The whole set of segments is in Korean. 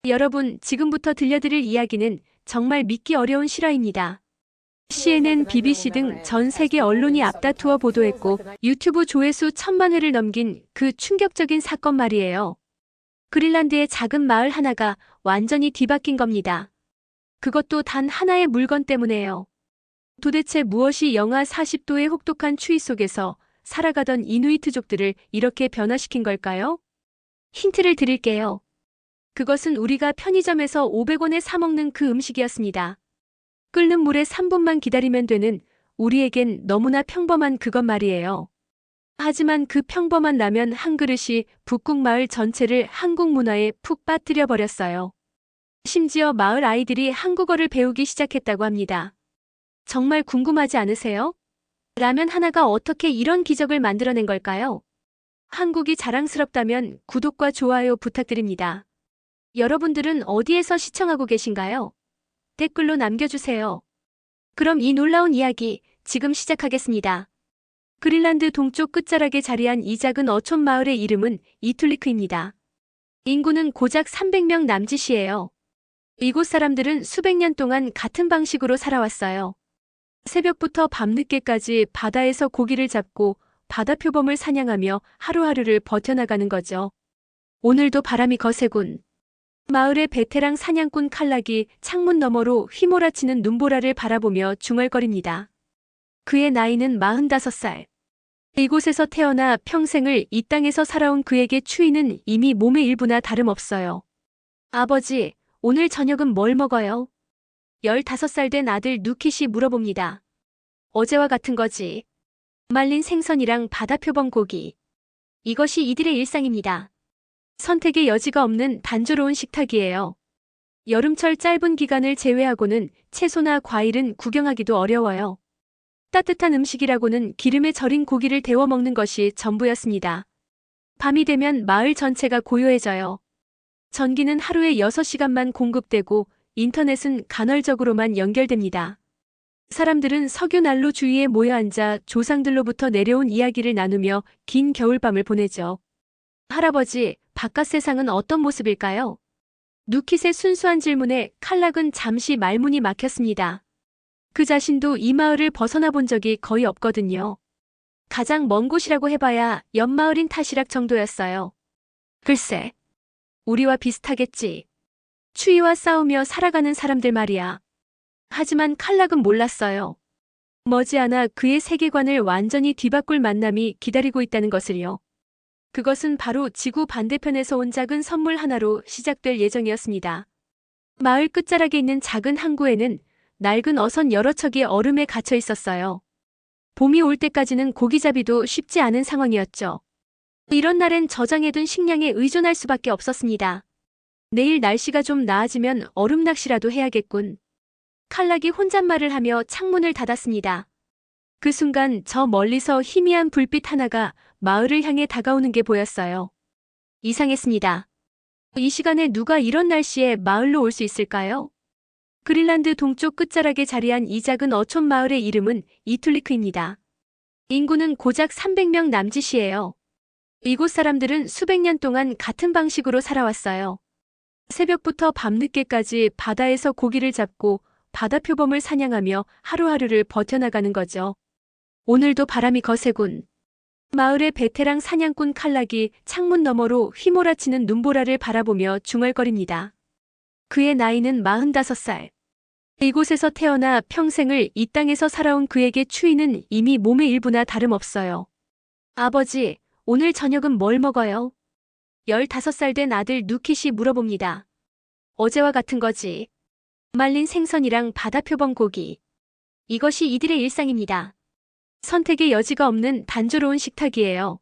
여러분, 지금부터 들려드릴 이야기는 정말 믿기 어려운 실화입니다. CNN, BBC 등 전 세계 언론이 앞다투어 보도했고 유튜브 조회수 1000만 회를 넘긴 그 충격적인 사건 말이에요. 그린란드의 작은 마을 하나가 완전히 뒤바뀐 겁니다. 그것도 단 하나의 물건 때문에요. 도대체 무엇이 영하 40도의 혹독한 추위 속에서 살아가던 이누이트족들을 이렇게 변화시킨 걸까요? 힌트를 드릴게요. 그것은 우리가 편의점에서 500원에 사 먹는 그 음식이었습니다. 끓는 물에 3분만 기다리면 되는 우리에겐 너무나 평범한 그것 말이에요. 하지만 그 평범한 라면 한 그릇이 북극 마을 전체를 한국 문화에 푹 빠뜨려 버렸어요. 심지어 마을 아이들이 한국어를 배우기 시작했다고 합니다. 정말 궁금하지 않으세요? 라면 하나가 어떻게 이런 기적을 만들어낸 걸까요? 한국이 자랑스럽다면 구독과 좋아요 부탁드립니다. 여러분들은 어디에서 시청하고 계신가요? 댓글로 남겨주세요. 그럼 이 놀라운 이야기 지금 시작하겠습니다. 그린란드 동쪽 끝자락에 자리한 이 작은 어촌 마을의 이름은 이툴리크입니다. 인구는 고작 300명 남짓이에요. 이곳 사람들은 수백 년 동안 같은 방식으로 살아왔어요. 새벽부터 밤늦게까지 바다에서 고기를 잡고 바다 표범을 사냥하며 하루하루를 버텨나가는 거죠. 오늘도 바람이 거세군. 마을의 베테랑 사냥꾼 칼락이 창문 너머로 휘몰아치는 눈보라를 바라보며 중얼거립니다. 그의 나이는 45살. 이곳에서 태어나 평생을 이 땅에서 살아온 그에게 추위는 이미 몸의 일부나 다름없어요. 아버지, 오늘 저녁은 뭘 먹어요? 15살 된 아들 누킷이 물어봅니다. 어제와 같은 거지. 말린 생선이랑 바다 표범 고기. 이것이 이들의 일상입니다. 선택의 여지가 없는 단조로운 식탁이에요. 여름철 짧은 기간을 제외하고는 채소나 과일은 구경하기도 어려워요. 따뜻한 음식이라고는 기름에 절인 고기를 데워 먹는 것이 전부였습니다. 밤이 되면 마을 전체가 고요해져요. 전기는 하루에 6시간만 공급되고 인터넷은 간헐적으로만 연결됩니다. 사람들은 석유 난로 주위에 모여 앉아 조상들로부터 내려온 이야기를 나누며 긴 겨울밤을 보내죠. 할아버지, 바깥 세상은 어떤 모습일까요? 누킷의 순수한 질문에 칼락은 잠시 말문이 막혔습니다. 그 자신도 이 마을을 벗어나 본 적이 거의 없거든요. 가장 먼 곳이라고 해봐야 옆마을인 타시락 정도였어요. 글쎄, 우리와 비슷하겠지. 추위와 싸우며 살아가는 사람들 말이야. 하지만 칼락은 몰랐어요. 머지않아 그의 세계관을 완전히 뒤바꿀 만남이 기다리고 있다는 것을요. 그것은 바로 지구 반대편에서 온 작은 선물 하나로 시작될 예정이었습니다. 마을 끝자락에 있는 작은 항구에는 낡은 어선 여러 척이 얼음에 갇혀 있었어요. 봄이 올 때까지는 고기잡이도 쉽지 않은 상황이었죠. 이런 날엔 저장해둔 식량에 의존할 수밖에 없었습니다. 내일 날씨가 좀 나아지면 얼음 낚시라도 해야겠군. 칼락이 혼잣말을 하며 창문을 닫았습니다. 그 순간 저 멀리서 희미한 불빛 하나가 마을을 향해 다가오는 게 보였어요. 이상했습니다. 이 시간에 누가 이런 날씨에 마을로 올 수 있을까요? 그린란드 동쪽 끝자락에 자리한 이 작은 어촌 마을의 이름은 이툴리크입니다. 인구는 고작 300명 남짓이에요. 이곳 사람들은 수백 년 동안 같은 방식으로 살아왔어요. 새벽부터 밤늦게까지 바다에서 고기를 잡고 바다 표범을 사냥하며 하루하루를 버텨나가는 거죠. 오늘도 바람이 거세군. 마을의 베테랑 사냥꾼 칼락이 창문 너머로 휘몰아치는 눈보라를 바라보며 중얼거립니다. 그의 나이는 45살. 이곳에서 태어나 평생을 이 땅에서 살아온 그에게 추위는 이미 몸의 일부나 다름없어요. 아버지, 오늘 저녁은 뭘 먹어요? 15살 된 아들 누킷이 물어봅니다. 어제와 같은 거지. 말린 생선이랑 바다 표범 고기. 이것이 이들의 일상입니다. 선택의 여지가 없는 단조로운 식탁이에요.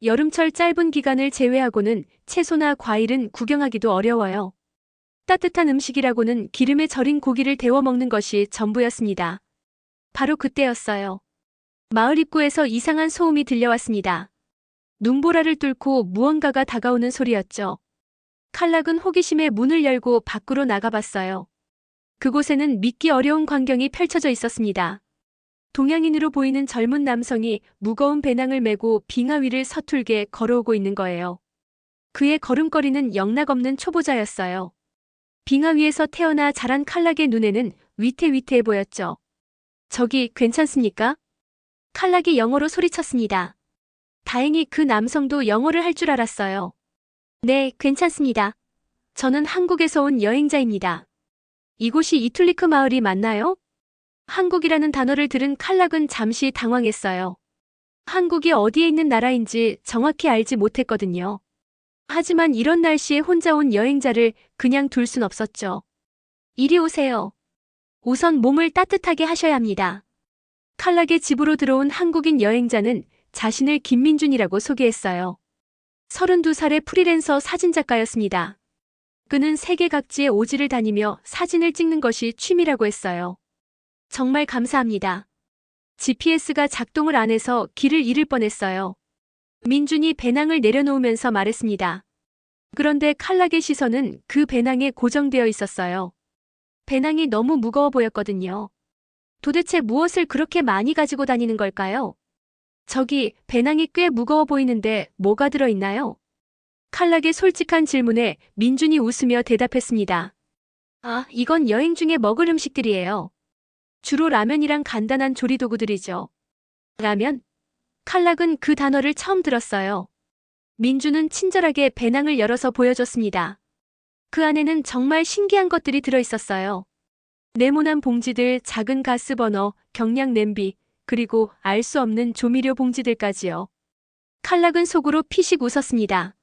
여름철 짧은 기간을 제외하고는 채소나 과일은 구경하기도 어려워요. 따뜻한 음식이라고는 기름에 절인 고기를 데워 먹는 것이 전부였습니다. 바로 그때였어요. 마을 입구에서 이상한 소음이 들려왔습니다. 눈보라를 뚫고 무언가가 다가오는 소리였죠. 칼락은 호기심에 문을 열고 밖으로 나가봤어요. 그곳에는 믿기 어려운 광경이 펼쳐져 있었습니다. 동양인으로 보이는 젊은 남성이 무거운 배낭을 메고 빙하 위를 서툴게 걸어오고 있는 거예요. 그의 걸음걸이는 영락없는 초보자였어요. 빙하 위에서 태어나 자란 칼락의 눈에는 위태위태해 보였죠. 저기 괜찮습니까? 칼락이 영어로 소리쳤습니다. 다행히 그 남성도 영어를 할 줄 알았어요. 네, 괜찮습니다. 저는 한국에서 온 여행자입니다. 이곳이 이툴리크 마을이 맞나요? 한국이라는 단어를 들은 칼락은 잠시 당황했어요. 한국이 어디에 있는 나라인지 정확히 알지 못했거든요. 하지만 이런 날씨에 혼자 온 여행자를 그냥 둘 순 없었죠. 이리 오세요. 우선 몸을 따뜻하게 하셔야 합니다. 칼락의 집으로 들어온 한국인 여행자는 자신을 김민준이라고 소개했어요. 32살의 프리랜서 사진작가였습니다. 그는 세계 각지의 오지를 다니며 사진을 찍는 것이 취미라고 했어요. 정말 감사합니다. GPS가 작동을 안 해서 길을 잃을 뻔했어요. 민준이 배낭을 내려놓으면서 말했습니다. 그런데 칼락의 시선은 그 배낭에 고정되어 있었어요. 배낭이 너무 무거워 보였거든요. 도대체 무엇을 그렇게 많이 가지고 다니는 걸까요? 저기 배낭이 꽤 무거워 보이는데 뭐가 들어있나요? 칼락의 솔직한 질문에 민준이 웃으며 대답했습니다. 아, 이건 여행 중에 먹을 음식들이에요. 주로 라면이랑 간단한 조리도구들이죠. 라면? 칼락은 그 단어를 처음 들었어요. 민준은 친절하게 배낭을 열어서 보여줬습니다. 그 안에는 정말 신기한 것들이 들어있었어요. 네모난 봉지들, 작은 가스버너, 경량 냄비, 그리고 알 수 없는 조미료 봉지들까지요. 칼락은 속으로 피식 웃었습니다.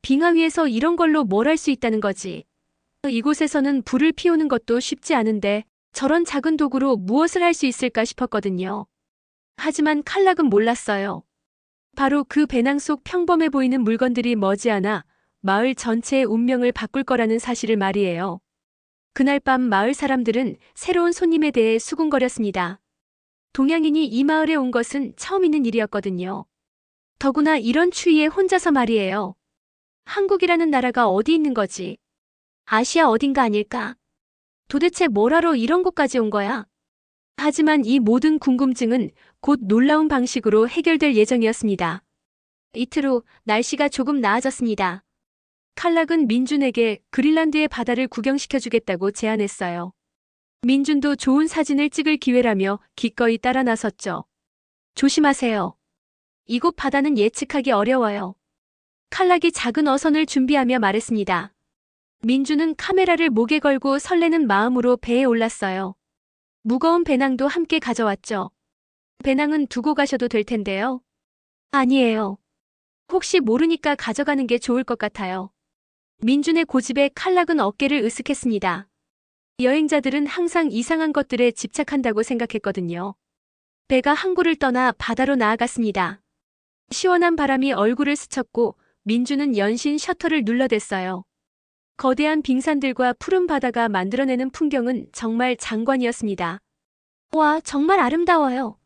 빙하 위에서 이런 걸로 뭘 할 수 있다는 거지. 이곳에서는 불을 피우는 것도 쉽지 않은데 저런 작은 도구로 무엇을 할 수 있을까 싶었거든요. 하지만 칼락은 몰랐어요. 바로 그 배낭 속 평범해 보이는 물건들이 머지않아 마을 전체의 운명을 바꿀 거라는 사실을 말이에요. 그날 밤 마을 사람들은 새로운 손님에 대해 수군거렸습니다. 동양인이 이 마을에 온 것은 처음 있는 일이었거든요. 더구나 이런 추위에 혼자서 말이에요. 한국이라는 나라가 어디 있는 거지? 아시아 어딘가 아닐까? 도대체 뭘 하러 이런 곳까지 온 거야? 하지만 이 모든 궁금증은 곧 놀라운 방식으로 해결될 예정이었습니다. 이틀 후 날씨가 조금 나아졌습니다. 칼락은 민준에게 그린란드의 바다를 구경시켜주겠다고 제안했어요. 민준도 좋은 사진을 찍을 기회라며 기꺼이 따라 나섰죠. 조심하세요. 이곳 바다는 예측하기 어려워요. 칼락이 작은 어선을 준비하며 말했습니다. 민준은 카메라를 목에 걸고 설레는 마음으로 배에 올랐어요. 무거운 배낭도 함께 가져왔죠. 배낭은 두고 가셔도 될 텐데요. 아니에요. 혹시 모르니까 가져가는 게 좋을 것 같아요. 민준의 고집에 칼락은 어깨를 으쓱했습니다. 여행자들은 항상 이상한 것들에 집착한다고 생각했거든요. 배가 항구를 떠나 바다로 나아갔습니다. 시원한 바람이 얼굴을 스쳤고 민준은 연신 셔터를 눌러댔어요. 거대한 빙산들과 푸른 바다가 만들어내는 풍경은 정말 장관이었습니다. 와, 정말 아름다워요.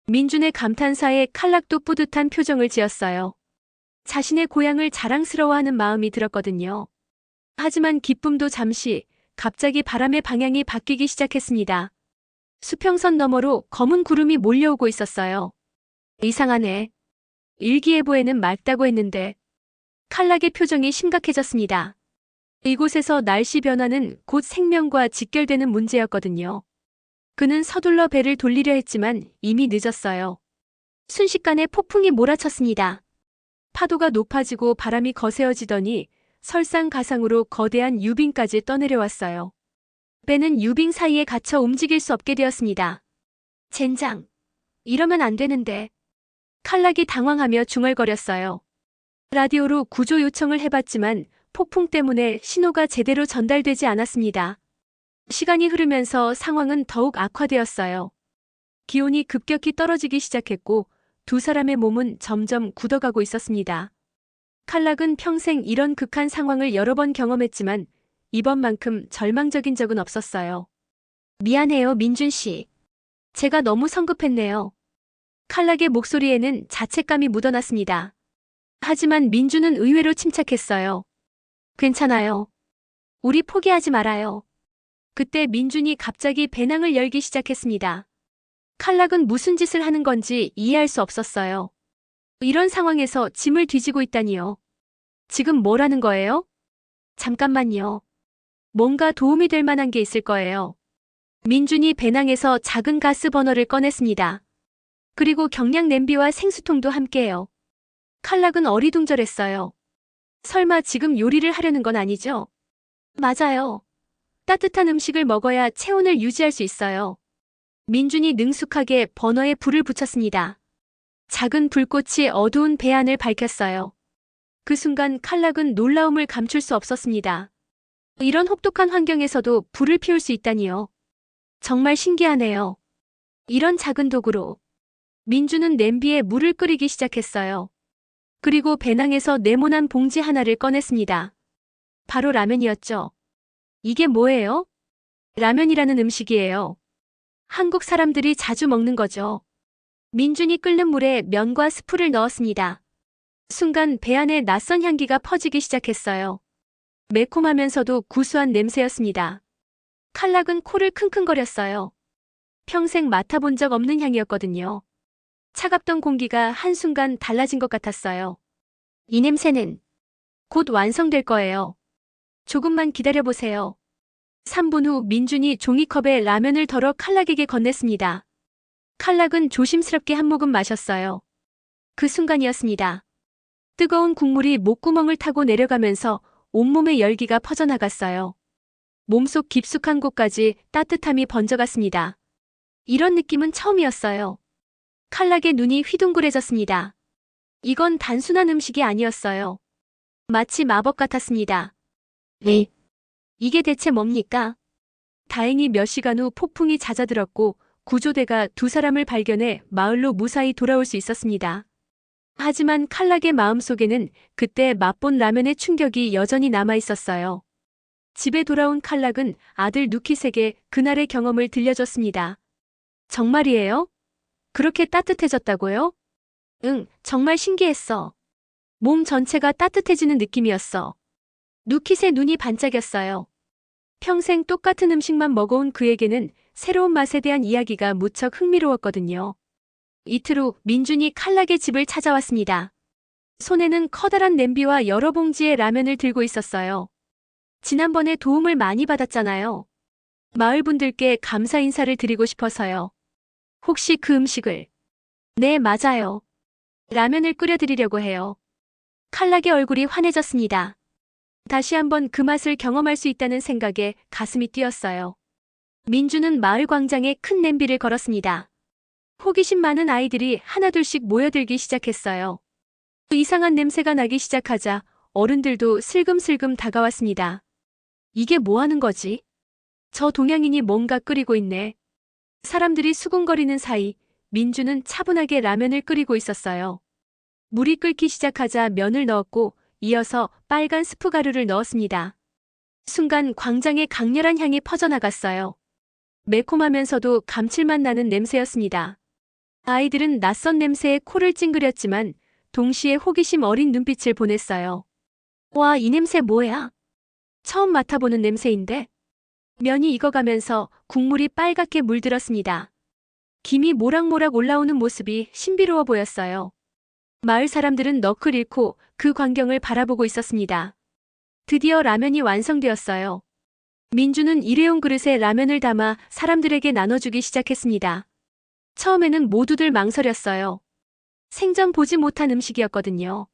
민준의 감탄사에 칼락도 뿌듯한 표정을 지었어요. 자신의 고향을 자랑스러워하는 마음이 들었거든요. 하지만 기쁨도 잠시, 갑자기 바람의 방향이 바뀌기 시작했습니다. 수평선 너머로 검은 구름이 몰려오고 있었어요. 이상하네. 일기예보에는 맑다고 했는데. 칼락의 표정이 심각해졌습니다. 이곳에서 날씨 변화는 곧 생명과 직결되는 문제였거든요. 그는 서둘러 배를 돌리려 했지만 이미 늦었어요. 순식간에 폭풍이 몰아쳤습니다. 파도가 높아지고 바람이 거세어지더니 설상가상으로 거대한 유빙까지 떠내려왔어요. 배는 유빙 사이에 갇혀 움직일 수 없게 되었습니다. 젠장, 이러면 안 되는데. 칼락이 당황하며 중얼거렸어요. 라디오로 구조 요청을 해봤지만 폭풍 때문에 신호가 제대로 전달되지 않았습니다. 시간이 흐르면서 상황은 더욱 악화되었어요. 기온이 급격히 떨어지기 시작했고 두 사람의 몸은 점점 굳어가고 있었습니다. 칼락은 평생 이런 극한 상황을 여러 번 경험했지만 이번만큼 절망적인 적은 없었어요. 미안해요, 민준 씨. 제가 너무 성급했네요. 칼락의 목소리에는 자책감이 묻어났습니다. 하지만 민준은 의외로 침착했어요. 괜찮아요. 우리 포기하지 말아요. 그때 민준이 갑자기 배낭을 열기 시작했습니다. 칼락은 무슨 짓을 하는 건지 이해할 수 없었어요. 이런 상황에서 짐을 뒤지고 있다니요. 지금 뭘 하는 거예요? 잠깐만요. 뭔가 도움이 될 만한 게 있을 거예요. 민준이 배낭에서 작은 가스 버너를 꺼냈습니다. 그리고 경량 냄비와 생수통도 함께해요. 칼락은 어리둥절했어요. 설마 지금 요리를 하려는 건 아니죠? 맞아요. 따뜻한 음식을 먹어야 체온을 유지할 수 있어요. 민준이 능숙하게 버너에 불을 붙였습니다. 작은 불꽃이 어두운 배 안을 밝혔어요. 그 순간 칼락은 놀라움을 감출 수 없었습니다. 이런 혹독한 환경에서도 불을 피울 수 있다니요. 정말 신기하네요. 이런 작은 도구로 민주는 냄비에 물을 끓이기 시작했어요. 그리고 배낭에서 네모난 봉지 하나를 꺼냈습니다. 바로 라면이었죠. 이게 뭐예요? 라면이라는 음식이에요. 한국 사람들이 자주 먹는 거죠. 민준이 끓는 물에 면과 스프를 넣었습니다. 순간 배 안에 낯선 향기가 퍼지기 시작했어요. 매콤하면서도 구수한 냄새였습니다. 칼락은 코를 킁킁거렸어요. 평생 맡아본 적 없는 향이었거든요. 차갑던 공기가 한순간 달라진 것 같았어요. 이 냄새는 곧 완성될 거예요. 조금만 기다려보세요. 3분 후 민준이 종이컵에 라면을 덜어 칼락에게 건넸습니다. 칼락은 조심스럽게 한 모금 마셨어요. 그 순간이었습니다. 뜨거운 국물이 목구멍을 타고 내려가면서 온몸에 열기가 퍼져나갔어요. 몸속 깊숙한 곳까지 따뜻함이 번져갔습니다. 이런 느낌은 처음이었어요. 칼락의 눈이 휘둥그레졌습니다. 이건 단순한 음식이 아니었어요. 마치 마법 같았습니다. 네. 이게 대체 뭡니까? 다행히 몇 시간 후 폭풍이 잦아들었고 구조대가 두 사람을 발견해 마을로 무사히 돌아올 수 있었습니다. 하지만 칼락의 마음속에는 그때 맛본 라면의 충격이 여전히 남아 있었어요. 집에 돌아온 칼락은 아들 누킷에게 그날의 경험을 들려줬습니다. 정말이에요? 그렇게 따뜻해졌다고요? 응, 정말 신기했어. 몸 전체가 따뜻해지는 느낌이었어. 누킷의 눈이 반짝였어요. 평생 똑같은 음식만 먹어온 그에게는 새로운 맛에 대한 이야기가 무척 흥미로웠거든요. 이틀 후 민준이 칼락의 집을 찾아왔습니다. 손에는 커다란 냄비와 여러 봉지의 라면을 들고 있었어요. 지난번에 도움을 많이 받았잖아요. 마을 분들께 감사 인사를 드리고 싶어서요. 혹시 그 음식을? 네, 맞아요. 라면을 끓여드리려고 해요. 칼락의 얼굴이 환해졌습니다. 다시 한번 그 맛을 경험할 수 있다는 생각에 가슴이 뛰었어요. 민주는 마을 광장에 큰 냄비를 걸었습니다. 호기심 많은 아이들이 하나둘씩 모여들기 시작했어요. 이상한 냄새가 나기 시작하자 어른들도 슬금슬금 다가왔습니다. 이게 뭐 하는 거지? 저 동양인이 뭔가 끓이고 있네. 사람들이 수군거리는 사이 민주는 차분하게 라면을 끓이고 있었어요. 물이 끓기 시작하자 면을 넣었고 이어서 빨간 스프 가루를 넣었습니다. 순간 광장에 강렬한 향이 퍼져나갔어요. 매콤하면서도 감칠맛 나는 냄새였습니다. 아이들은 낯선 냄새에 코를 찡그렸지만 동시에 호기심 어린 눈빛을 보냈어요. 와, 이 냄새 뭐야? 처음 맡아보는 냄새인데? 면이 익어가면서 국물이 빨갛게 물들었습니다. 김이 모락모락 올라오는 모습이 신비로워 보였어요. 마을 사람들은 넋을 잃고 그 광경을 바라보고 있었습니다. 드디어 라면이 완성되었어요. 민주는 일회용 그릇에 라면을 담아 사람들에게 나눠주기 시작했습니다. 처음에는 모두들 망설였어요. 생전 보지 못한 음식이었거든요.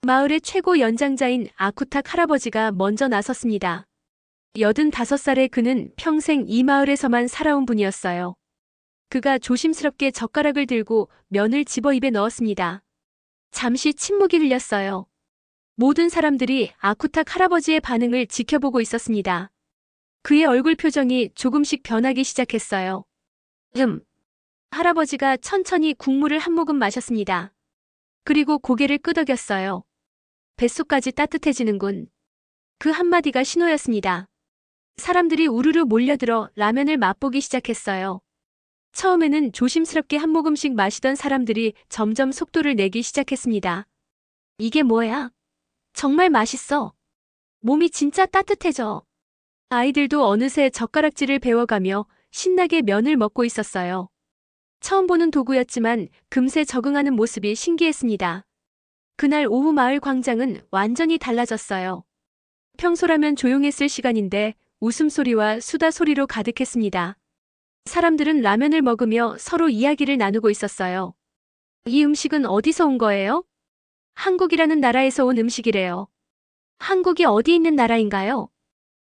마을의 최고 연장자인 아쿠탁 할아버지가 먼저 나섰습니다. 85살의 그는 평생 이 마을에서만 살아온 분이었어요. 그가 조심스럽게 젓가락을 들고 면을 집어 입에 넣었습니다. 잠시 침묵이 흘렸어요. 모든 사람들이 아쿠탁 할아버지의 반응을 지켜보고 있었습니다. 그의 얼굴 표정이 조금씩 변하기 시작했어요. 할아버지가 천천히 국물을 한 모금 마셨습니다. 그리고 고개를 끄덕였어요. 뱃속까지 따뜻해지는군. 그 한마디가 신호였습니다. 사람들이 우르르 몰려들어 라면을 맛보기 시작했어요. 처음에는 조심스럽게 한 모금씩 마시던 사람들이 점점 속도를 내기 시작했습니다. 이게 뭐야? 정말 맛있어. 몸이 진짜 따뜻해져. 아이들도 어느새 젓가락질을 배워가며 신나게 면을 먹고 있었어요. 처음 보는 도구였지만 금세 적응하는 모습이 신기했습니다. 그날 오후 마을 광장은 완전히 달라졌어요. 평소라면 조용했을 시간인데 웃음소리와 수다 소리로 가득했습니다. 사람들은 라면을 먹으며 서로 이야기를 나누고 있었어요. 이 음식은 어디서 온 거예요? 한국이라는 나라에서 온 음식이래요. 한국이 어디 있는 나라인가요?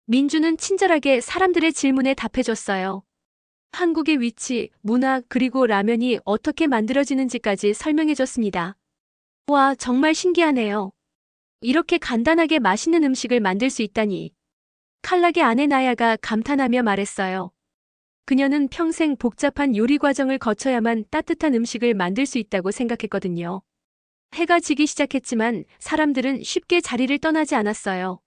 민주는 친절하게 사람들의 질문에 답해줬어요. 한국의 위치, 문화, 그리고 라면이 어떻게 만들어지는지까지 설명해줬습니다. 와, 정말 신기하네요. 이렇게 간단하게 맛있는 음식을 만들 수 있다니. 칼락의 아내 나야가 감탄하며 말했어요. 그녀는 평생 복잡한 요리 과정을 거쳐야만 따뜻한 음식을 만들 수 있다고 생각했거든요. 해가 지기 시작했지만 사람들은 쉽게 자리를 떠나지 않았어요.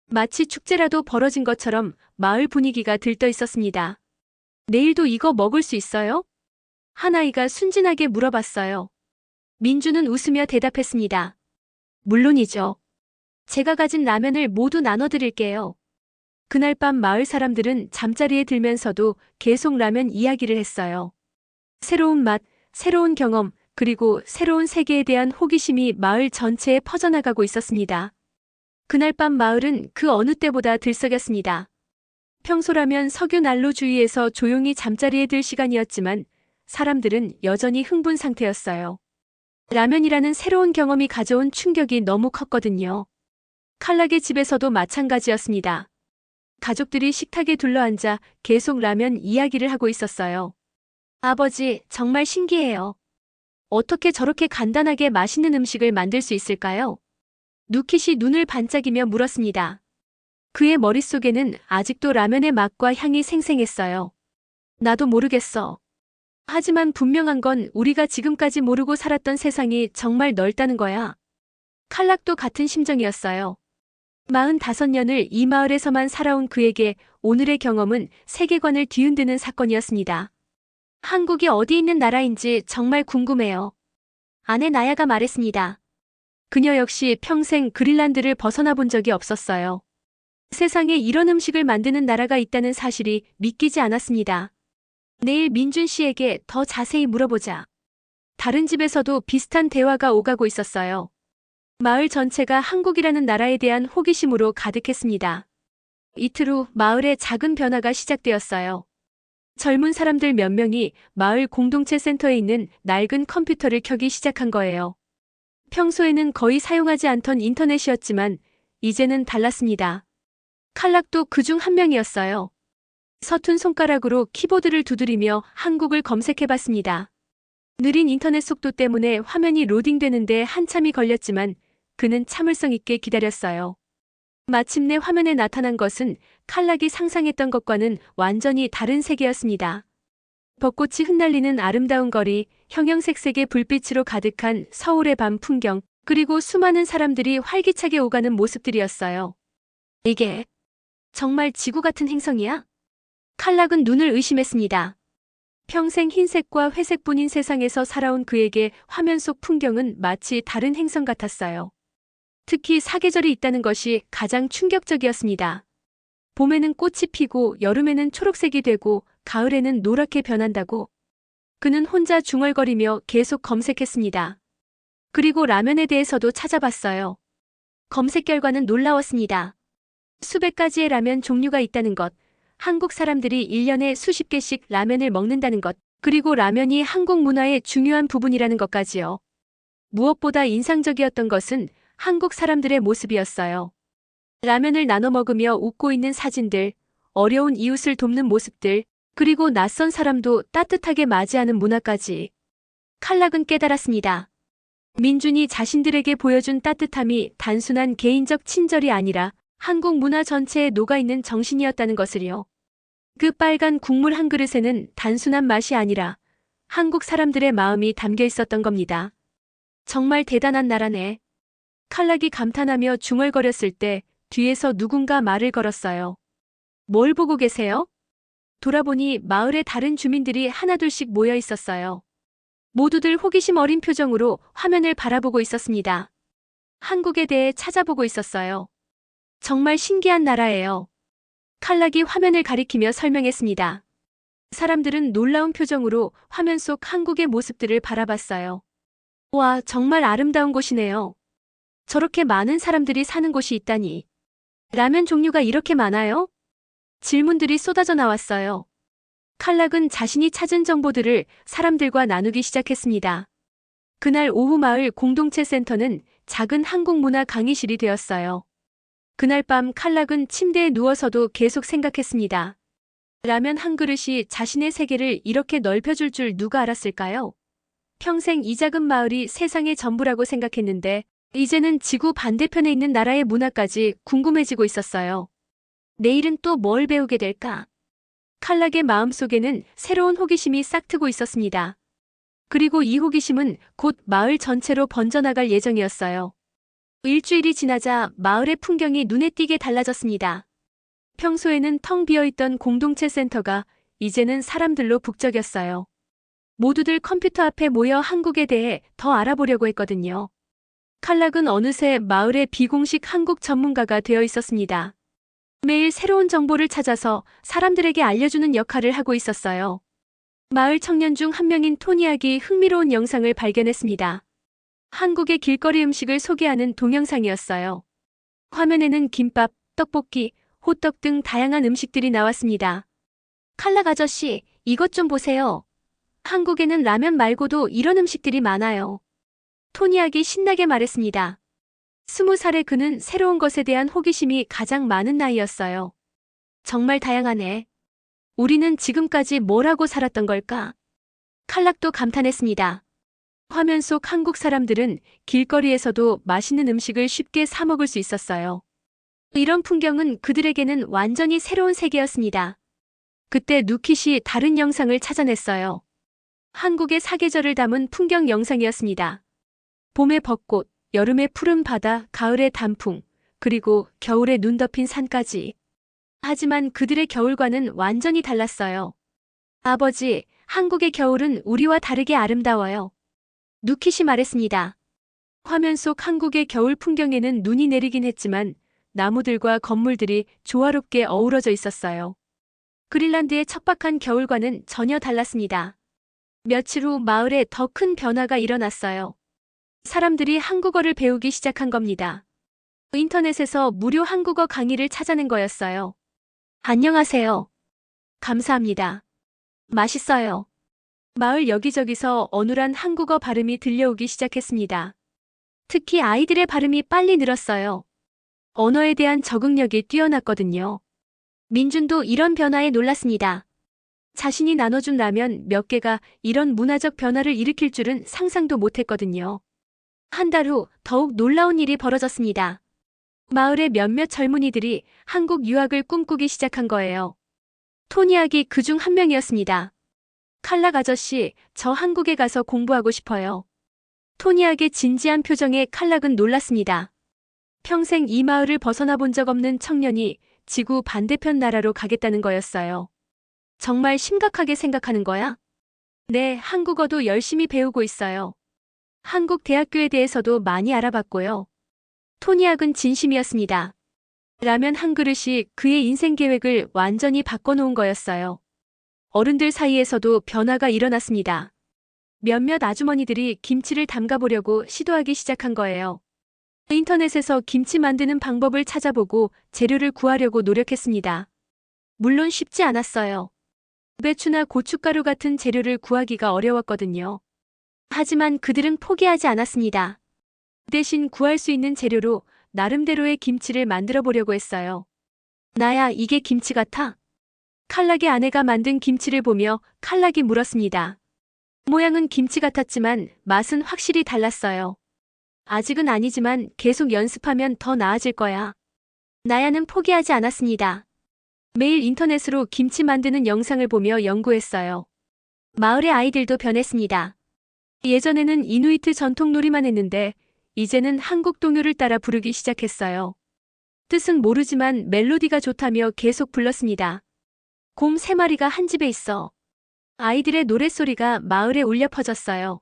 마치 축제라도 벌어진 것처럼 마을 분위기가 들떠 있었습니다. 내일도 이거 먹을 수 있어요? 한 아이가 순진하게 물어봤어요. 민주는 웃으며 대답했습니다. 물론이죠. 제가 가진 라면을 모두 나눠드릴게요. 그날 밤 마을 사람들은 잠자리에 들면서도 계속 라면 이야기를 했어요. 새로운 맛, 새로운 경험, 그리고 새로운 세계에 대한 호기심이 마을 전체에 퍼져나가고 있었습니다. 그날 밤 마을은 그 어느 때보다 들썩였습니다. 평소라면 석유 난로 주위에서 조용히 잠자리에 들 시간이었지만 사람들은 여전히 흥분 상태였어요. 라면이라는 새로운 경험이 가져온 충격이 너무 컸거든요. 칼락의 집에서도 마찬가지였습니다. 가족들이 식탁에 둘러앉아 계속 라면 이야기를 하고 있었어요. 아버지, 정말 신기해요. 어떻게 저렇게 간단하게 맛있는 음식을 만들 수 있을까요? 누킷이 눈을 반짝이며 물었습니다. 그의 머릿속에는 아직도 라면의 맛과 향이 생생했어요. 나도 모르겠어. 하지만 분명한 건 우리가 지금까지 모르고 살았던 세상이 정말 넓다는 거야. 칼락도 같은 심정이었어요. 45년을 이 마을에서만 살아온 그에게 오늘의 경험은 세계관을 뒤흔드는 사건이었습니다. 한국이 어디 있는 나라인지 정말 궁금해요. 아내 나야가 말했습니다. 그녀 역시 평생 그린란드를 벗어나 본 적이 없었어요. 세상에 이런 음식을 만드는 나라가 있다는 사실이 믿기지 않았습니다. 내일 민준 씨에게 더 자세히 물어보자. 다른 집에서도 비슷한 대화가 오가고 있었어요. 마을 전체가 한국이라는 나라에 대한 호기심으로 가득했습니다. 이틀 후 마을에 작은 변화가 시작되었어요. 젊은 사람들 몇 명이 마을 공동체 센터에 있는 낡은 컴퓨터를 켜기 시작한 거예요. 평소에는 거의 사용하지 않던 인터넷이었지만 이제는 달랐습니다. 칼락도 그중 한 명이었어요. 서툰 손가락으로 키보드를 두드리며 한국을 검색해봤습니다. 느린 인터넷 속도 때문에 화면이 로딩되는데 한참이 걸렸지만 그는 참을성 있게 기다렸어요. 마침내 화면에 나타난 것은 칼락이 상상했던 것과는 완전히 다른 세계였습니다. 벚꽃이 흩날리는 아름다운 거리, 형형색색의 불빛으로 가득한 서울의 밤 풍경, 그리고 수많은 사람들이 활기차게 오가는 모습들이었어요. 이게 정말 지구 같은 행성이야? 칼락은 눈을 의심했습니다. 평생 흰색과 회색뿐인 세상에서 살아온 그에게 화면 속 풍경은 마치 다른 행성 같았어요. 특히 사계절이 있다는 것이 가장 충격적이었습니다. 봄에는 꽃이 피고 여름에는 초록색이 되고 가을에는 노랗게 변한다고. 그는 혼자 중얼거리며 계속 검색했습니다. 그리고 라면에 대해서도 찾아봤어요. 검색 결과는 놀라웠습니다. 수백 가지의 라면 종류가 있다는 것, 한국 사람들이 1년에 수십 개씩 라면을 먹는다는 것, 그리고 라면이 한국 문화의 중요한 부분이라는 것까지요. 무엇보다 인상적이었던 것은 한국 사람들의 모습이었어요. 라면을 나눠 먹으며 웃고 있는 사진들, 어려운 이웃을 돕는 모습들, 그리고 낯선 사람도 따뜻하게 맞이하는 문화까지. 칼락은 깨달았습니다. 민준이 자신들에게 보여준 따뜻함이 단순한 개인적 친절이 아니라 한국 문화 전체에 녹아있는 정신이었다는 것을요. 그 빨간 국물 한 그릇에는 단순한 맛이 아니라 한국 사람들의 마음이 담겨 있었던 겁니다. 정말 대단한 나라네. 칼락이 감탄하며 중얼거렸을 때 뒤에서 누군가 말을 걸었어요. 뭘 보고 계세요? 돌아보니 마을의 다른 주민들이 하나둘씩 모여 있었어요. 모두들 호기심 어린 표정으로 화면을 바라보고 있었습니다. 한국에 대해 찾아보고 있었어요. 정말 신기한 나라예요. 칼락이 화면을 가리키며 설명했습니다. 사람들은 놀라운 표정으로 화면 속 한국의 모습들을 바라봤어요. 와, 정말 아름다운 곳이네요. 저렇게 많은 사람들이 사는 곳이 있다니. 라면 종류가 이렇게 많아요? 질문들이 쏟아져 나왔어요. 칼락은 자신이 찾은 정보들을 사람들과 나누기 시작했습니다. 그날 오후 마을 공동체 센터는 작은 한국 문화 강의실이 되었어요. 그날 밤 칼락은 침대에 누워서도 계속 생각했습니다. 라면 한 그릇이 자신의 세계를 이렇게 넓혀줄 줄 누가 알았을까요? 평생 이 작은 마을이 세상의 전부라고 생각했는데 이제는 지구 반대편에 있는 나라의 문화까지 궁금해지고 있었어요. 내일은 또 뭘 배우게 될까? 칼락의 마음속에는 새로운 호기심이 싹트고 있었습니다. 그리고 이 호기심은 곧 마을 전체로 번져나갈 예정이었어요. 일주일이 지나자 마을의 풍경이 눈에 띄게 달라졌습니다. 평소에는 텅 비어있던 공동체 센터가 이제는 사람들로 북적였어요. 모두들 컴퓨터 앞에 모여 한국에 대해 더 알아보려고 했거든요. 칼락은 어느새 마을의 비공식 한국 전문가가 되어 있었습니다. 매일 새로운 정보를 찾아서 사람들에게 알려주는 역할을 하고 있었어요. 마을 청년 중 한 명인 토니악이 흥미로운 영상을 발견했습니다. 한국의 길거리 음식을 소개하는 동영상이었어요. 화면에는 김밥, 떡볶이, 호떡 등 다양한 음식들이 나왔습니다. 칼락 아저씨, 이것 좀 보세요. 한국에는 라면 말고도 이런 음식들이 많아요. 토니악이 신나게 말했습니다. 20살의 그는 새로운 것에 대한 호기심이 가장 많은 나이였어요. 정말 다양하네. 우리는 지금까지 뭘 하고 살았던 걸까? 칼락도 감탄했습니다. 화면 속 한국 사람들은 길거리에서도 맛있는 음식을 쉽게 사 먹을 수 있었어요. 이런 풍경은 그들에게는 완전히 새로운 세계였습니다. 그때 누킷이 다른 영상을 찾아냈어요. 한국의 사계절을 담은 풍경 영상이었습니다. 봄의 벚꽃, 여름의 푸른 바다, 가을의 단풍, 그리고 겨울에 눈 덮인 산까지. 하지만 그들의 겨울과는 완전히 달랐어요. 아버지, 한국의 겨울은 우리와 다르게 아름다워요. 누킷이 말했습니다. 화면 속 한국의 겨울 풍경에는 눈이 내리긴 했지만 나무들과 건물들이 조화롭게 어우러져 있었어요. 그린란드의 척박한 겨울과는 전혀 달랐습니다. 며칠 후 마을에 더 큰 변화가 일어났어요. 사람들이 한국어를 배우기 시작한 겁니다. 인터넷에서 무료 한국어 강의를 찾아낸 거였어요. 안녕하세요. 감사합니다. 맛있어요. 마을 여기저기서 어눌한 한국어 발음이 들려오기 시작했습니다. 특히 아이들의 발음이 빨리 늘었어요. 언어에 대한 적응력이 뛰어났거든요. 민준도 이런 변화에 놀랐습니다. 자신이 나눠준 라면 몇 개가 이런 문화적 변화를 일으킬 줄은 상상도 못했거든요. 한 달 후 더욱 놀라운 일이 벌어졌습니다. 마을의 몇몇 젊은이들이 한국 유학을 꿈꾸기 시작한 거예요. 토니악이 그중 한 명이었습니다. 칼락 아저씨, 저 한국에 가서 공부하고 싶어요. 토니악의 진지한 표정에 칼락은 놀랐습니다. 평생 이 마을을 벗어나 본 적 없는 청년이 지구 반대편 나라로 가겠다는 거였어요. 정말 심각하게 생각하는 거야? 네, 한국어도 열심히 배우고 있어요. 한국 대학교에 대해서도 많이 알아봤고요. 토니악은 진심이었습니다. 라면 한 그릇이 그의 인생 계획을 완전히 바꿔놓은 거였어요. 어른들 사이에서도 변화가 일어났습니다. 몇몇 아주머니들이 김치를 담가보려고 시도하기 시작한 거예요. 인터넷에서 김치 만드는 방법을 찾아보고 재료를 구하려고 노력했습니다. 물론 쉽지 않았어요. 배추나 고춧가루 같은 재료를 구하기가 어려웠거든요. 하지만 그들은 포기하지 않았습니다. 대신 구할 수 있는 재료로 나름대로의 김치를 만들어 보려고 했어요. 나야, 이게 김치 같아? 칼락의 아내가 만든 김치를 보며 칼락이 물었습니다. 모양은 김치 같았지만 맛은 확실히 달랐어요. 아직은 아니지만 계속 연습하면 더 나아질 거야. 나야는 포기하지 않았습니다. 매일 인터넷으로 김치 만드는 영상을 보며 연구했어요. 마을의 아이들도 변했습니다. 예전에는 이누이트 전통놀이만 했는데 이제는 한국 동요를 따라 부르기 시작했어요. 뜻은 모르지만 멜로디가 좋다며 계속 불렀습니다. 곰 3마리가 한 집에 있어. 아이들의 노랫소리가 마을에 울려 퍼졌어요.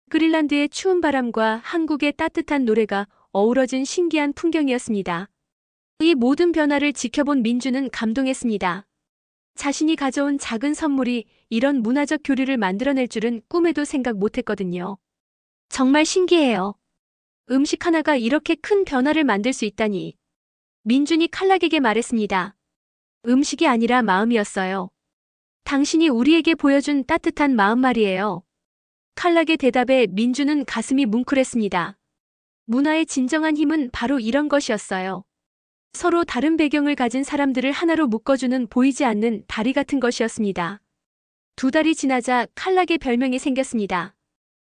그린란드의 추운 바람과 한국의 따뜻한 노래가 어우러진 신기한 풍경이었습니다. 이 모든 변화를 지켜본 민주는 감동했습니다. 자신이 가져온 작은 선물이 이런 문화적 교류를 만들어낼 줄은 꿈에도 생각 못했거든요. 정말 신기해요. 음식 하나가 이렇게 큰 변화를 만들 수 있다니. 민준이 칼락에게 말했습니다. 음식이 아니라 마음이었어요. 당신이 우리에게 보여준 따뜻한 마음 말이에요. 칼락의 대답에 민주는 가슴이 뭉클했습니다. 문화의 진정한 힘은 바로 이런 것이었어요. 서로 다른 배경을 가진 사람들을 하나로 묶어주는 보이지 않는 다리 같은 것이었습니다. 2달이 지나자 칼락의 별명이 생겼습니다.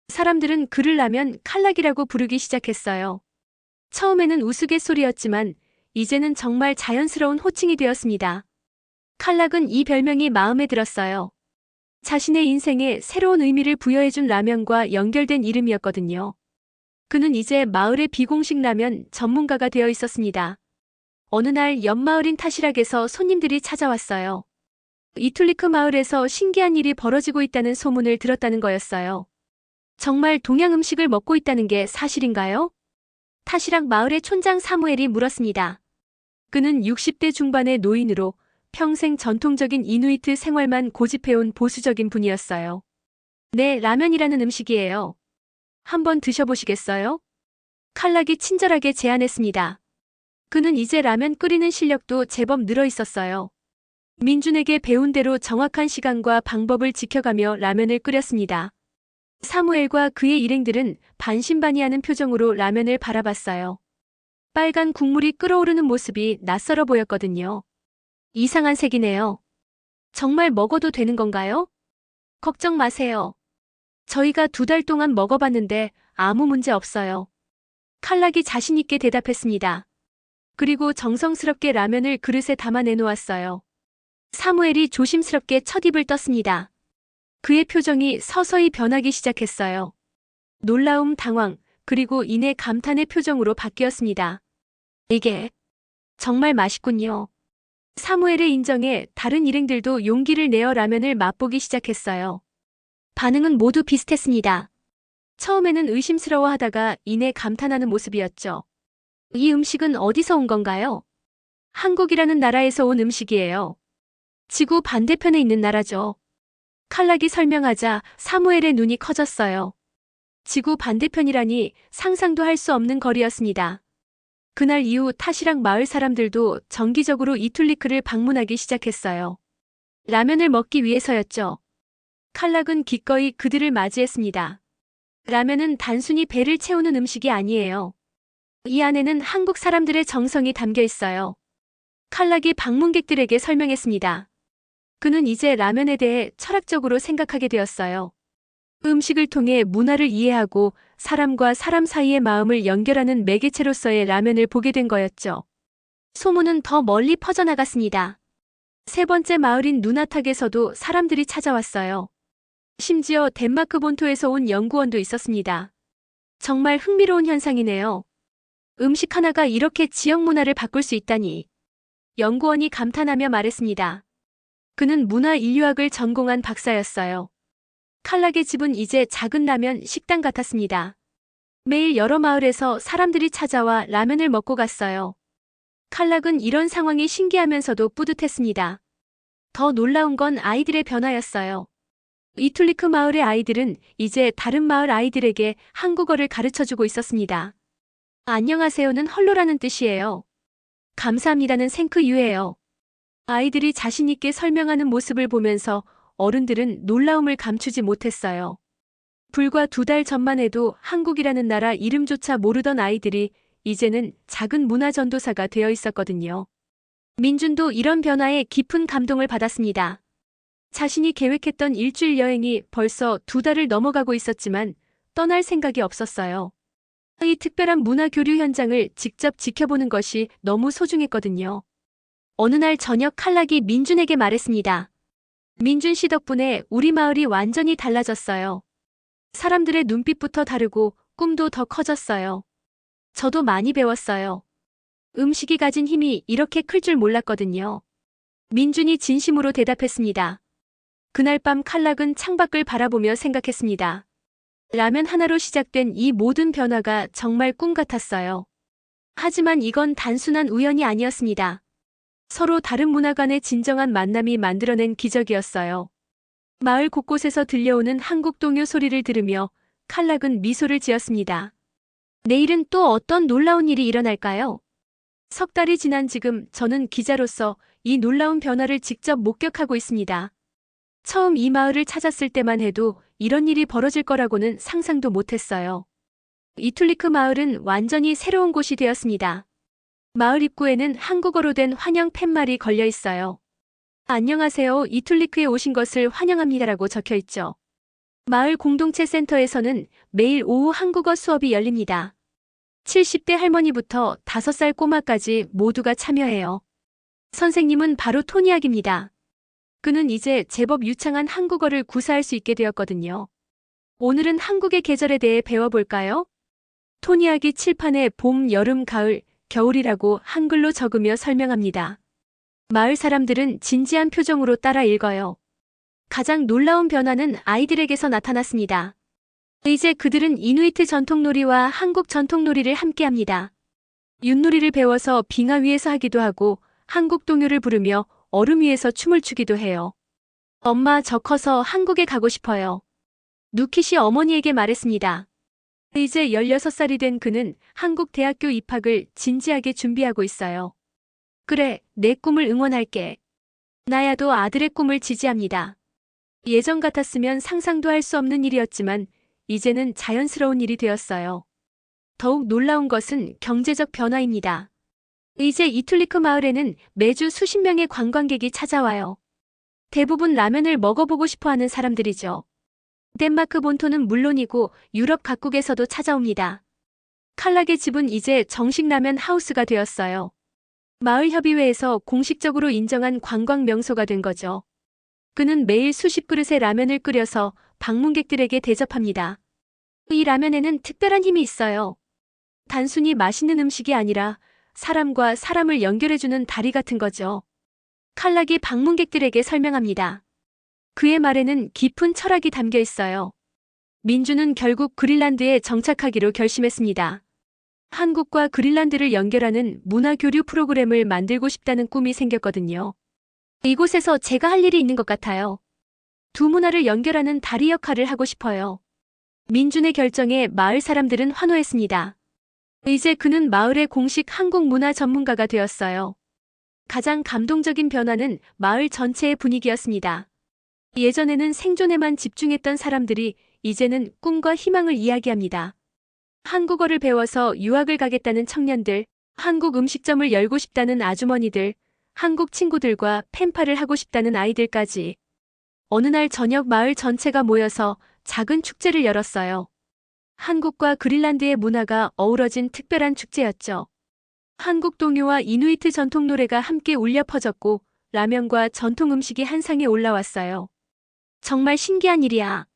사람들은 그를 라면 칼락이라고 부르기 시작했어요. 처음에는 우스갯소리였지만 이제는 정말 자연스러운 호칭이 되었습니다. 칼락은 이 별명이 마음에 들었어요. 자신의 인생에 새로운 의미를 부여해준 라면과 연결된 이름이었거든요. 그는 이제 마을의 비공식 라면 전문가가 되어 있었습니다. 어느 날 옆마을인 타시락에서 손님들이 찾아왔어요. 이툴리크 마을에서 신기한 일이 벌어지고 있다는 소문을 들었다는 거였어요. 정말 동양 음식을 먹고 있다는 게 사실인가요? 타시락 마을의 촌장 사무엘이 물었습니다. 그는 60대 중반의 노인으로 평생 전통적인 이누이트 생활만 고집해온 보수적인 분이었어요. 네, 라면이라는 음식이에요. 한번 드셔보시겠어요? 칼락이 친절하게 제안했습니다. 그는 이제 라면 끓이는 실력도 제법 늘어 있었어요. 민준에게 배운 대로 정확한 시간과 방법을 지켜가며 라면을 끓였습니다. 사무엘과 그의 일행들은 반신반의하는 표정으로 라면을 바라봤어요. 빨간 국물이 끓어오르는 모습이 낯설어 보였거든요. 이상한 색이네요. 정말 먹어도 되는 건가요? 걱정 마세요. 저희가 2달 동안 먹어봤는데 아무 문제 없어요. 칼락이 자신있게 대답했습니다. 그리고 정성스럽게 라면을 그릇에 담아 내놓았어요. 사무엘이 조심스럽게 첫 입을 떴습니다. 그의 표정이 서서히 변하기 시작했어요. 놀라움, 당황, 그리고 이내 감탄의 표정으로 바뀌었습니다. 이게 정말 맛있군요. 사무엘의 인정에 다른 일행들도 용기를 내어 라면을 맛보기 시작했어요. 반응은 모두 비슷했습니다. 처음에는 의심스러워하다가 이내 감탄하는 모습이었죠. 이 음식은 어디서 온 건가요? 한국이라는 나라에서 온 음식이에요. 지구 반대편에 있는 나라죠. 칼락이 설명하자 사무엘의 눈이 커졌어요. 지구 반대편이라니 상상도 할 수 없는 거리였습니다. 그날 이후 타시락 마을 사람들도 정기적으로 이툴리크를 방문하기 시작했어요. 라면을 먹기 위해서였죠. 칼락은 기꺼이 그들을 맞이했습니다. 라면은 단순히 배를 채우는 음식이 아니에요. 이 안에는 한국 사람들의 정성이 담겨 있어요. 칼락이 방문객들에게 설명했습니다. 그는 이제 라면에 대해 철학적으로 생각하게 되었어요. 음식을 통해 문화를 이해하고 사람과 사람 사이의 마음을 연결하는 매개체로서의 라면을 보게 된 거였죠. 소문은 더 멀리 퍼져나갔습니다. 3번째 마을인 누나탁에서도 사람들이 찾아왔어요. 심지어 덴마크 본토에서 온 연구원도 있었습니다. 정말 흥미로운 현상이네요. 음식 하나가 이렇게 지역 문화를 바꿀 수 있다니. 연구원이 감탄하며 말했습니다. 그는 문화 인류학을 전공한 박사였어요. 칼락의 집은 이제 작은 라면 식당 같았습니다. 매일 여러 마을에서 사람들이 찾아와 라면을 먹고 갔어요. 칼락은 이런 상황이 신기하면서도 뿌듯했습니다. 더 놀라운 건 아이들의 변화였어요. 이툴리크 마을의 아이들은 이제 다른 마을 아이들에게 한국어를 가르쳐주고 있었습니다. 안녕하세요는 헐로라는 뜻이에요. 감사합니다는 생크유예요. 아이들이 자신있게 설명하는 모습을 보면서 어른들은 놀라움을 감추지 못했어요. 불과 2달 전만 해도 한국이라는 나라 이름조차 모르던 아이들이 이제는 작은 문화 전도사가 되어 있었거든요. 민준도 이런 변화에 깊은 감동을 받았습니다. 자신이 계획했던 일주일 여행이 벌써 2달을 넘어가고 있었지만 떠날 생각이 없었어요. 이 특별한 문화 교류 현장을 직접 지켜보는 것이 너무 소중했거든요. 어느 날 저녁 칼락이 민준에게 말했습니다. 민준 씨 덕분에 우리 마을이 완전히 달라졌어요. 사람들의 눈빛부터 다르고 꿈도 더 커졌어요. 저도 많이 배웠어요. 음식이 가진 힘이 이렇게 클 줄 몰랐거든요. 민준이 진심으로 대답했습니다. 그날 밤 칼락은 창밖을 바라보며 생각했습니다. 라면 하나로 시작된 이 모든 변화가 정말 꿈 같았어요. 하지만 이건 단순한 우연이 아니었습니다. 서로 다른 문화 간의 진정한 만남이 만들어낸 기적이었어요. 마을 곳곳에서 들려오는 한국 동요 소리를 들으며 칼락은 미소를 지었습니다. 내일은 또 어떤 놀라운 일이 일어날까요? 3달이 지난 지금 저는 기자로서 이 놀라운 변화를 직접 목격하고 있습니다. 처음 이 마을을 찾았을 때만 해도 이런 일이 벌어질 거라고는 상상도 못했어요. 이툴리크 마을은 완전히 새로운 곳이 되었습니다. 마을 입구에는 한국어로 된 환영 팻말이 걸려 있어요. 안녕하세요. 이툴리크에 오신 것을 환영합니다라고 적혀 있죠. 마을 공동체 센터에서는 매일 오후 한국어 수업이 열립니다. 70대 할머니부터 5살 꼬마까지 모두가 참여해요. 선생님은 바로 토니악입니다. 그는 이제 제법 유창한 한국어를 구사할 수 있게 되었거든요. 오늘은 한국의 계절에 대해 배워볼까요? 토니악이 칠판에 봄, 여름, 가을, 겨울이라고 한글로 적으며 설명합니다. 마을 사람들은 진지한 표정으로 따라 읽어요. 가장 놀라운 변화는 아이들에게서 나타났습니다. 이제 그들은 이누이트 전통놀이와 한국 전통놀이를 함께합니다. 윷놀이를 배워서 빙하 위에서 하기도 하고 한국 동요를 부르며 얼음 위에서 춤을 추기도 해요. 엄마, 저 커서 한국에 가고 싶어요. 누킷이 어머니에게 말했습니다. 이제 16살이 된 그는 한국 대학교 입학을 진지하게 준비하고 있어요. 그래, 내 꿈을 응원할게. 나야도 아들의 꿈을 지지합니다. 예전 같았으면 상상도 할 수 없는 일이었지만 이제는 자연스러운 일이 되었어요. 더욱 놀라운 것은 경제적 변화입니다. 이제 이툴리크 마을에는 매주 수십 명의 관광객이 찾아와요. 대부분 라면을 먹어보고 싶어하는 사람들이죠. 덴마크 본토는 물론이고 유럽 각국에서도 찾아옵니다. 칼락의 집은 이제 정식 라면 하우스가 되었어요. 마을협의회에서 공식적으로 인정한 관광 명소가 된 거죠. 그는 매일 수십 그릇의 라면을 끓여서 방문객들에게 대접합니다. 이 라면에는 특별한 힘이 있어요. 단순히 맛있는 음식이 아니라 사람과 사람을 연결해주는 다리 같은 거죠. 칼락이 방문객들에게 설명합니다. 그의 말에는 깊은 철학이 담겨 있어요. 민주는 결국 그린란드에 정착하기로 결심했습니다. 한국과 그린란드를 연결하는 문화교류 프로그램을 만들고 싶다는 꿈이 생겼거든요. 이곳에서 제가 할 일이 있는 것 같아요. 두 문화를 연결하는 다리 역할을 하고 싶어요. 민준의 결정에 마을 사람들은 환호했습니다. 이제 그는 마을의 공식 한국 문화 전문가가 되었어요. 가장 감동적인 변화는 마을 전체의 분위기였습니다. 예전에는 생존에만 집중했던 사람들이 이제는 꿈과 희망을 이야기합니다. 한국어를 배워서 유학을 가겠다는 청년들, 한국 음식점을 열고 싶다는 아주머니들, 한국 친구들과 펜팔을 하고 싶다는 아이들까지. 어느 날 저녁 마을 전체가 모여서 작은 축제를 열었어요. 한국과 그린란드의 문화가 어우러진 특별한 축제였죠. 한국 동요와 이누이트 전통 노래가 함께 울려 퍼졌고 라면과 전통 음식이 한 상에 올라왔어요. 정말 신기한 일이야.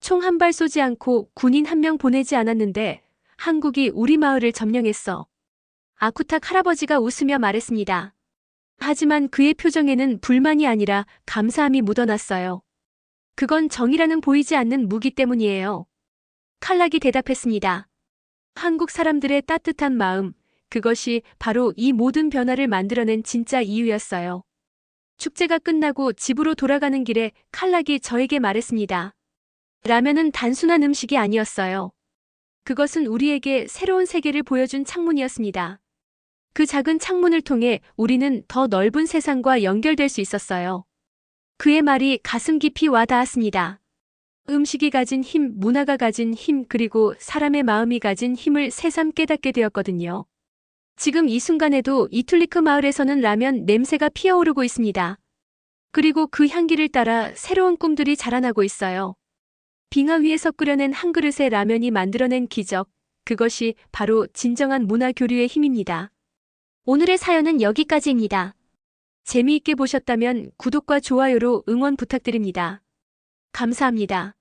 총 한 발 쏘지 않고 군인 한 명 보내지 않았는데 한국이 우리 마을을 점령했어. 아쿠탁 할아버지가 웃으며 말했습니다. 하지만 그의 표정에는 불만이 아니라 감사함이 묻어났어요. 그건 정이라는 보이지 않는 무기 때문이에요. 칼락이 대답했습니다. 한국 사람들의 따뜻한 마음, 그것이 바로 이 모든 변화를 만들어낸 진짜 이유였어요. 축제가 끝나고 집으로 돌아가는 길에 칼락이 저에게 말했습니다. 라면은 단순한 음식이 아니었어요. 그것은 우리에게 새로운 세계를 보여준 창문이었습니다. 그 작은 창문을 통해 우리는 더 넓은 세상과 연결될 수 있었어요. 그의 말이 가슴 깊이 와 닿았습니다. 음식이 가진 힘, 문화가 가진 힘, 그리고 사람의 마음이 가진 힘을 새삼 깨닫게 되었거든요. 지금 이 순간에도 이툴리크 마을에서는 라면 냄새가 피어오르고 있습니다. 그리고 그 향기를 따라 새로운 꿈들이 자라나고 있어요. 빙하 위에서 끓여낸 한 그릇의 라면이 만들어낸 기적, 그것이 바로 진정한 문화 교류의 힘입니다. 오늘의 사연은 여기까지입니다. 재미있게 보셨다면 구독과 좋아요로 응원 부탁드립니다. 감사합니다.